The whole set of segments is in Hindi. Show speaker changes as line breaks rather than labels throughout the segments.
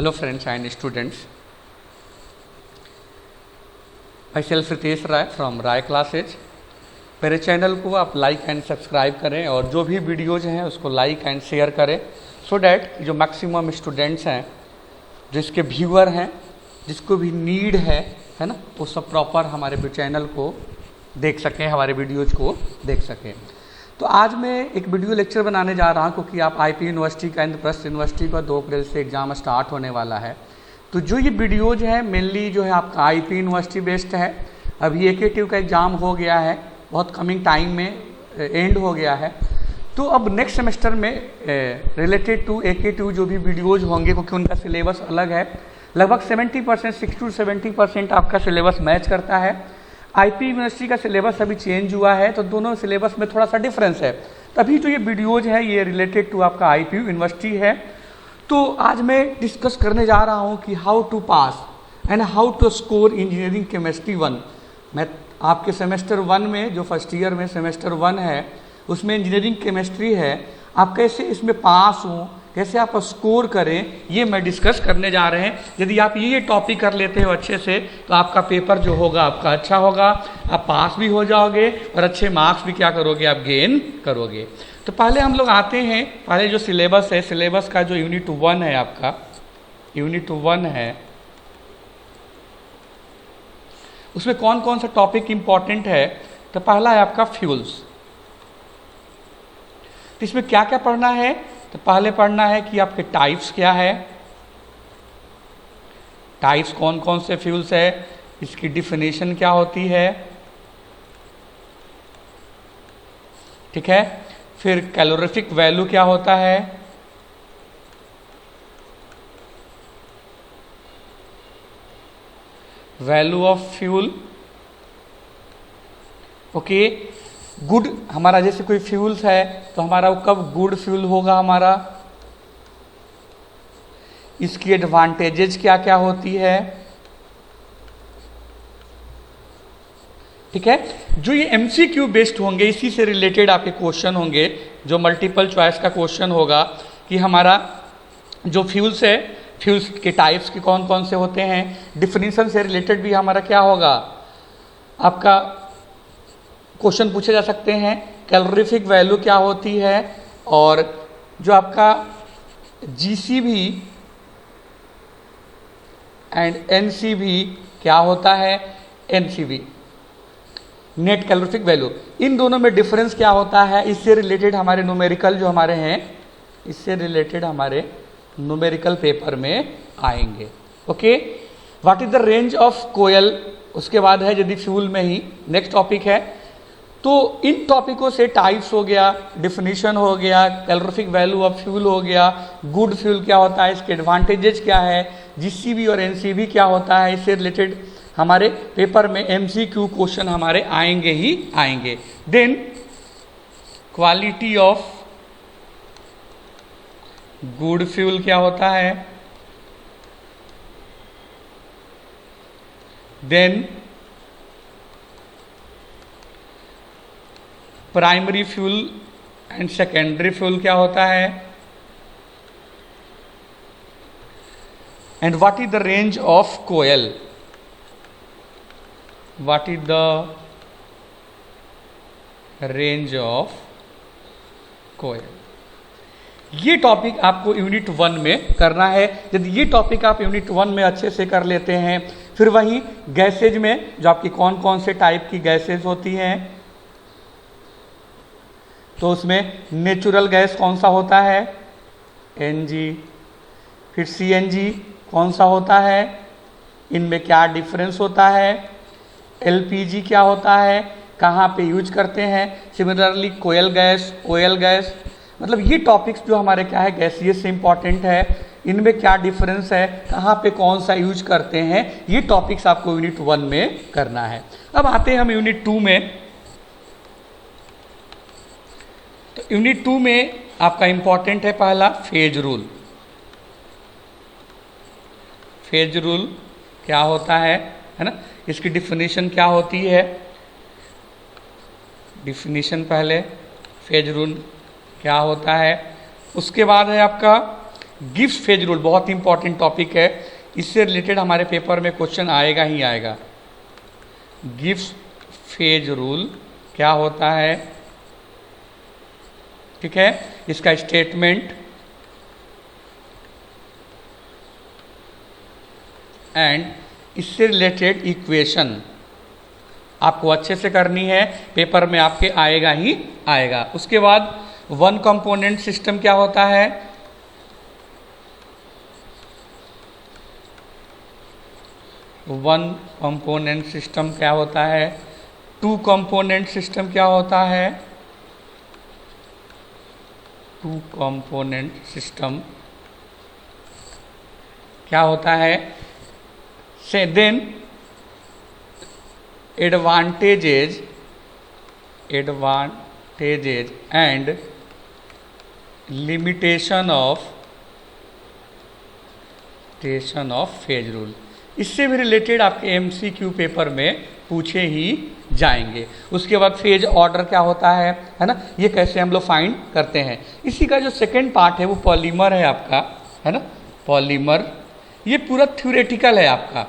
Hello friends and students. Myself Ritesh Rai from Rai classes. मेरे चैनल को आप लाइक एंड सब्सक्राइब करें और जो भी वीडियोज़ हैं उसको लाइक एंड शेयर करें सो डैट जो मैक्सिमम स्टूडेंट्स हैं, जिसके व्यूअर हैं, जिसको भी नीड है ना, वो सब प्रॉपर हमारे चैनल को देख सकें, हमारे वीडियोज़ को देख सकें। तो आज मैं एक वीडियो लेक्चर बनाने जा रहा हूँ क्योंकि आप आईपी यूनिवर्सिटी का इंद्रप्रस्थ यूनिवर्सिटी का 2 अप्रैल से एग्ज़ाम स्टार्ट होने वाला है। तो जो ये वीडियोज़ हैं मेनली जो है आपका आईपी यूनिवर्सिटी बेस्ड है। अभी एकेटिव का एग्ज़ाम हो गया है, बहुत कमिंग टाइम में एंड हो गया है। तो अब नेक्स्ट सेमेस्टर में रिलेटेड टू एकेटिव जो भी वीडियोज़ होंगे, क्योंकि उनका सिलेबस अलग है, लगभग 70% 60 to 70% आपका सिलेबस मैच करता है। आईपी यूनिवर्सिटी का सिलेबस अभी चेंज हुआ है, तो दोनों सिलेबस में थोड़ा सा डिफरेंस है। तभी तो ये वीडियोज़ है ये रिलेटेड टू आपका आईपी यूनिवर्सिटी है। तो आज मैं डिस्कस करने जा रहा हूँ कि how to pass and how to score engineering chemistry 1। मैं आपके सेमेस्टर 1 में जो फर्स्ट ईयर में सेमेस्टर 1 है उसमें इंजीनियरिंग केमिस्ट्री है, आप कैसे इसमें पास हों, कैसे आप स्कोर करें, ये मैं डिस्कस करने जा रहे हैं। यदि आप ये टॉपिक कर लेते हो अच्छे से तो आपका पेपर जो होगा आपका अच्छा होगा, आप पास भी हो जाओगे और अच्छे मार्क्स भी क्या करोगे, आप गेन करोगे। तो पहले हम लोग आते हैं, पहले जो सिलेबस है, सिलेबस का जो यूनिट 1 है आपका, यूनिट 1 है, उसमें कौन कौन सा टॉपिक इंपॉर्टेंट है। तो पहला है आपका फ्यूल्स। तो इसमें क्या क्या पढ़ना है, तो पहले पढ़ना है कि आपके टाइप्स क्या है, टाइप्स कौन कौन से फ्यूल्स है, इसकी डिफिनेशन क्या होती है, ठीक है। फिर कैलोरीफिक वैल्यू क्या होता है, value of fuel, okay. Good, हमारा जैसे कोई फ्यूल्स है तो हमारा वो कब गुड फ्यूल होगा हमारा, इसकी एडवांटेजेस क्या क्या होती है, ठीक है। जो ये एमसीक्यू बेस्ड होंगे, इसी से रिलेटेड आपके क्वेश्चन होंगे, जो मल्टीपल चॉइस का क्वेश्चन होगा कि हमारा जो फ्यूल्स है, फ्यूल्स के टाइप्स के कौन कौन से होते हैं, डिफिनीशन से रिलेटेड भी हमारा क्या होगा, आपका क्वेश्चन पूछे जा सकते हैं। कैलोरीफिक वैल्यू क्या होती है, और जो आपका जीसीबी एंड एनसीबी क्या होता है, एनसीबी नेट कैलोरीफिक वैल्यू, इन दोनों में डिफरेंस क्या होता है, इससे रिलेटेड हमारे न्यूमेरिकल जो हमारे हैं, इससे रिलेटेड हमारे न्यूमेरिकल पेपर में आएंगे, okay. What is the range of कोयल, उसके बाद है यदि फ्यूल में ही नेक्स्ट टॉपिक है। तो इन टॉपिकों से टाइप्स हो गया, डिफिनीशन हो गया, कैलोरीफिक वैल्यू ऑफ फ्यूल हो गया, गुड फ्यूल क्या होता है, इसके एडवांटेजेस क्या है, जीसीबी और एनसीबी क्या होता है, इससे रिलेटेड हमारे पेपर में एमसीक्यू क्वेश्चन हमारे आएंगे ही आएंगे। Then quality of good fuel क्या होता है, then primary fuel and secondary fuel क्या होता है, and what is the range of कोयल, what is the range of कोयल। ये टॉपिक आपको यूनिट 1 में करना है। यदि ये टॉपिक आप यूनिट 1 में अच्छे से कर लेते हैं, फिर वहीं गैसेज में जो आपकी कौन कौन से टाइप की गैसेज होती हैं, तो उसमें नेचुरल गैस कौन सा होता है, एनजी, फिर सीएनजी कौन सा होता है, इनमें क्या डिफरेंस होता है, एलपीजी क्या होता है, कहाँ पे यूज करते हैं, सिमिलरली कोयल गैस, ओएल गैस, मतलब ये टॉपिक्स जो हमारे क्या है गैसियस से इंपॉर्टेंट है, इनमें क्या डिफरेंस है, कहाँ पे कौन सा यूज करते हैं, ये टॉपिक्स आपको यूनिट 1 में करना है। अब आते हैं हम यूनिट 2 में। तो यूनिट 2 में आपका इंपॉर्टेंट है पहला फेज रूल। फेज रूल क्या होता है ना, इसकी डिफिनीशन क्या होती है, डिफिनीशन पहले, फेज रूल क्या होता है, उसके बाद है आपका गिब्स फेज रूल बहुत इंपॉर्टेंट टॉपिक है, इससे रिलेटेड हमारे पेपर में क्वेश्चन आएगा ही आएगा। गिब्स फेज रूल क्या होता है, ठीक है, इसका स्टेटमेंट एंड इससे रिलेटेड इक्वेशन आपको अच्छे से करनी है, पेपर में आपके आएगा ही आएगा। उसके बाद वन कंपोनेंट सिस्टम क्या होता है, वन कंपोनेंट सिस्टम क्या होता है, टू कंपोनेंट सिस्टम क्या होता है, टू कंपोनेंट सिस्टम क्या होता है, से then advantages and limitation of phase rule, इससे भी रिलेटेड आपके एमसीक्यू पेपर में पूछे ही जाएंगे। उसके बाद फेज ऑर्डर क्या होता है ना, ये कैसे हम लोग फाइंड करते हैं। इसी का जो सेकंड पार्ट है वो पॉलीमर है आपका, है ना, पॉलीमर, ये पूरा थ्योरेटिकल है आपका।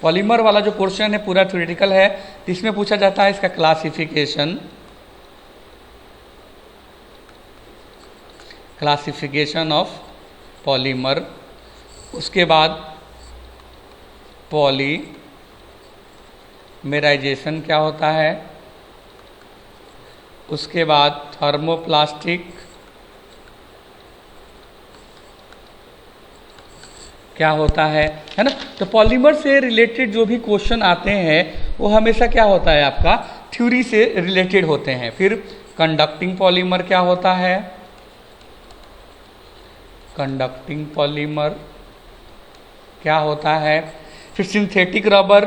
पॉलीमर वाला जो पोर्शन है पूरा थ्योरेटिकल है, इसमें पूछा जाता है इसका क्लासिफिकेशन ऑफ पॉलीमर। उसके बाद पॉलीमेराइजेशन क्या होता है, उसके बाद थर्मोप्लास्टिक क्या होता है ना। तो पॉलीमर से रिलेटेड जो भी क्वेश्चन आते हैं वो हमेशा क्या होता है आपका थ्योरी से रिलेटेड होते हैं। फिर कंडक्टिंग पॉलीमर क्या होता है, कंडक्टिंग पॉलीमर क्या होता है। फिर सिंथेटिक रबर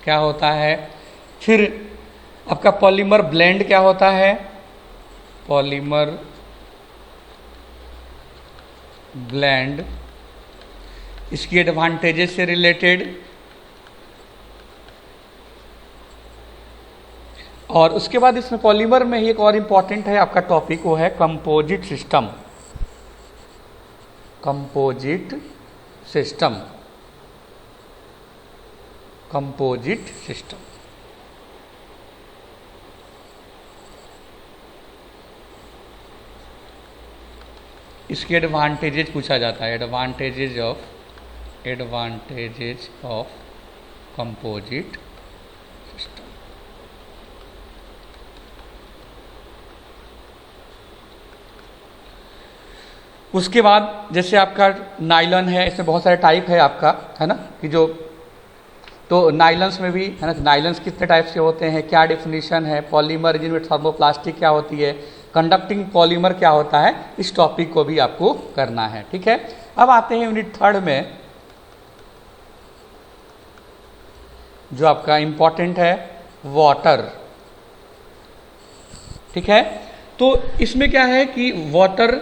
क्या होता है। फिर आपका पॉलीमर ब्लेंड क्या होता है, पॉलीमर ब्लेंड, इसकी एडवांटेजेस से रिलेटेड। और उसके बाद इसमें पॉलीमर में ही एक और इम्पॉर्टेंट है आपका टॉपिक, वो है कंपोजिट सिस्टम। कंपोजिट सिस्टम इसके एडवांटेजेस पूछा जाता है, एडवांटेजेस ऑफ कंपोजिट सिस्टम। उसके बाद जैसे आपका नाइलन है, इसमें बहुत सारे टाइप है आपका, है ना, कि जो तो नाइलन्स में भी है ना, नाइलन्स कितने टाइप से होते हैं, क्या डेफिनेशन है, पॉलीमर जिनमें थर्मोप्लास्टिक क्या होती है, कंडक्टिंग पॉलीमर क्या होता है, इस टॉपिक को भी आपको करना है, ठीक है। अब आते हैं यूनिट 3 में, जो आपका इंपॉर्टेंट है वाटर, ठीक है। तो इसमें क्या है कि वाटर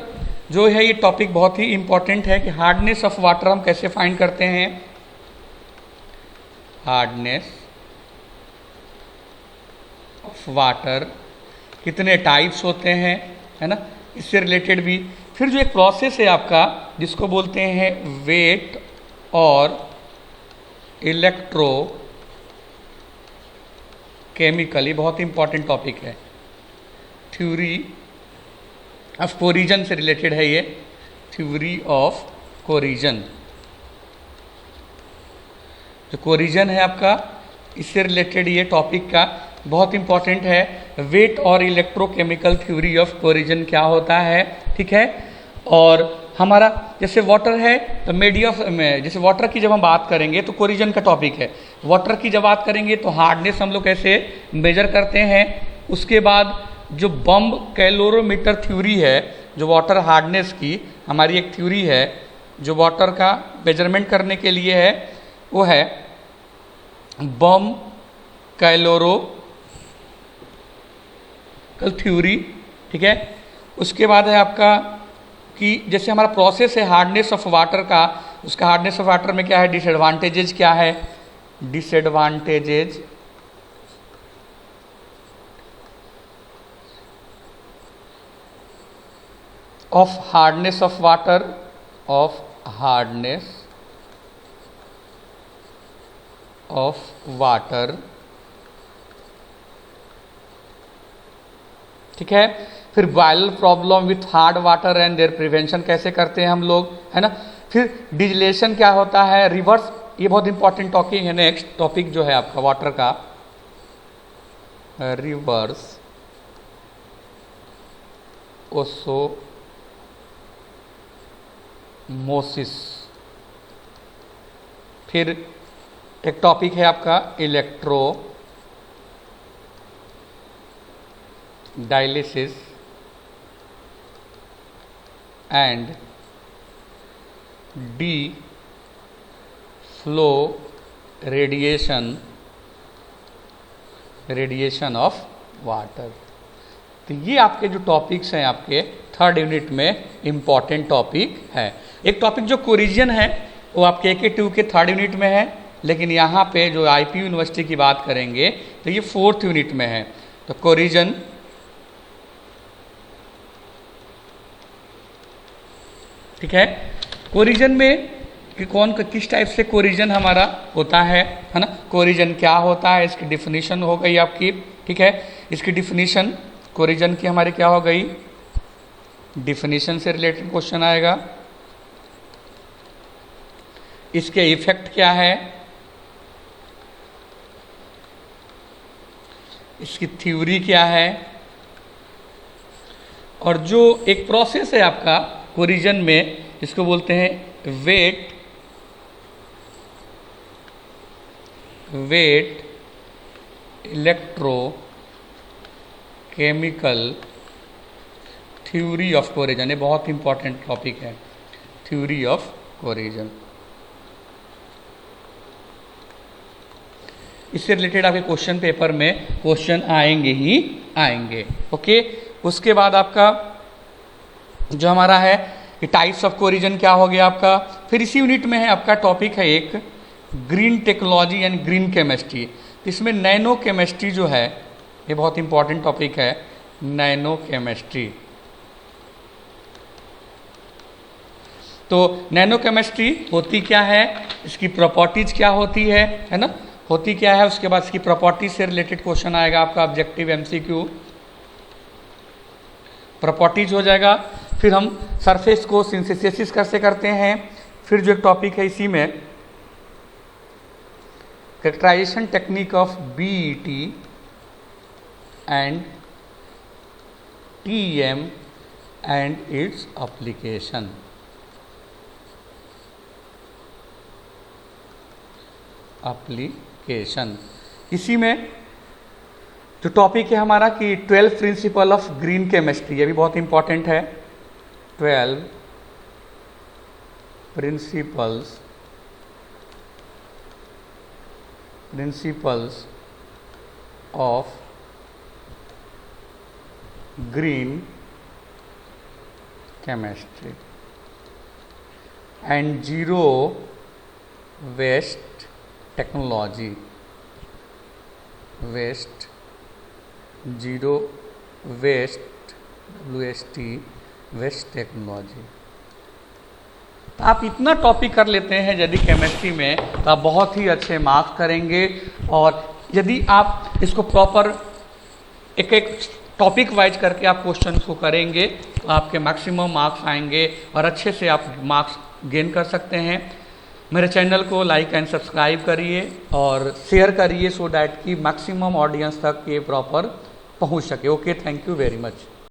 जो है ये टॉपिक बहुत ही इंपॉर्टेंट है कि हार्डनेस ऑफ वाटर हम कैसे फाइंड करते हैं, हार्डनेस ऑफ वाटर कितने टाइप्स होते हैं, है ना, इससे रिलेटेड भी। फिर जो एक प्रोसेस है आपका जिसको बोलते हैं वेट और इलेक्ट्रोकेमिकल, ये बहुत इंपॉर्टेंट टॉपिक है, थ्योरी ऑफ कोरिजन से रिलेटेड है ये, थ्योरी ऑफ कोरिजन। जो कोरिजन है आपका इससे रिलेटेड ये टॉपिक का बहुत इंपॉर्टेंट है। वेट और इलेक्ट्रोकेमिकल थ्योरी ऑफ कोरिजन क्या होता है, ठीक है। और हमारा जैसे वाटर है तो मीडियम में, जैसे वाटर की जब हम बात करेंगे तो कोरिजन का टॉपिक है। वाटर की जब बात करेंगे तो हार्डनेस हम लोग कैसे मेजर करते हैं। उसके बाद जो बम कैलोरीमीटर थ्योरी है, जो वाटर हार्डनेस की हमारी एक थ्योरी है जो वाटर का मेजरमेंट करने के लिए है, वो है बम कैलोरीकल थ्योरी, ठीक है। उसके बाद है आपका कि जैसे हमारा प्रोसेस है हार्डनेस ऑफ वाटर का, उसका हार्डनेस ऑफ वाटर में क्या है, डिसएडवांटेजेस क्या है, disadvantages of hardness of water, of hardness of water, ठीक है। फिर boil problem with hard water and their prevention कैसे करते हैं हम लोग, है ना। फिर डिजलेशन क्या होता है, रिवर्स, ये बहुत इंपॉर्टेंट टॉपिक है। नेक्स्ट टॉपिक जो है आपका वाटर का, रिवर्स ओस्मोसिस। फिर एक टॉपिक है आपका electro dialysis and D flow radiation of water. तो ये आपके जो टॉपिक्स हैं आपके थर्ड यूनिट में इम्पॉर्टेंट टॉपिक है। एक टॉपिक जो कोरिजन है वो आपके AK2 के थर्ड यूनिट में है, लेकिन यहाँ पे जो IPU यूनिवर्सिटी की बात करेंगे तो ये फोर्थ यूनिट में है। तो कोरिजन, ठीक है। कोरिजन में कि किस टाइप से कोरिजन हमारा होता है ना। कोरिजन क्या होता है, इसकी डिफिनीशन हो गई आपकी, ठीक है। इसकी डिफिनीशन कोरिजन की हमारी क्या हो गई, डिफिनीशन से रिलेटेड क्वेश्चन आएगा। इसके इफेक्ट क्या है, इसकी थ्योरी क्या है, और जो एक प्रोसेस है आपका कोरिजन में, इसको बोलते हैं wet electrochemical theory of corrosion. ये बहुत इंपॉर्टेंट टॉपिक है, थ्योरी ऑफ कोरिजन। इससे रिलेटेड आपके क्वेश्चन पेपर में क्वेश्चन आएंगे ही आएंगे, ओके। उसके बाद आपका जो हमारा है कि टाइप्स ऑफ कोरिजन क्या हो गया आपका। फिर इसी यूनिट में है आपका टॉपिक है एक green technology and green chemistry. इसमें नैनो केमिस्ट्री जो है ये बहुत इंपॉर्टेंट टॉपिक है, नैनो केमिस्ट्री। तो नैनो केमिस्ट्री होती क्या है, इसकी प्रॉपर्टीज क्या होती है ना, होती क्या है। उसके बाद इसकी प्रॉपर्टीज से रिलेटेड क्वेश्चन आएगा आपका ऑब्जेक्टिव MCQ, प्रॉपर्टीज हो जाएगा। फिर हम सरफेस को सिंथेसिस कैसे करते हैं। फिर जो एक टॉपिक है इसी में characterisation technique of BET and TEM and its application. इसी में जो टॉपिक है हमारा कि 12 प्रिंसिपल ऑफ ग्रीन केमिस्ट्री, ये भी बहुत इंपॉर्टेंट है। 12 principles of green chemistry and zero waste technology, zero waste waste technology. तो आप इतना टॉपिक कर लेते हैं यदि केमिस्ट्री में तो आप बहुत ही अच्छे मार्क्स करेंगे। और यदि आप इसको प्रॉपर एक एक टॉपिक वाइज करके आप क्वेश्चन को करेंगे तो आपके मैक्सिमम मार्क्स आएंगे और अच्छे से आप मार्क्स गेन कर सकते हैं। मेरे चैनल को लाइक एंड सब्सक्राइब करिए और शेयर करिए सो डैट कि मैक्सिमम ऑडियंस तक ये प्रॉपर पहुंच सके। Okay, thank you very much.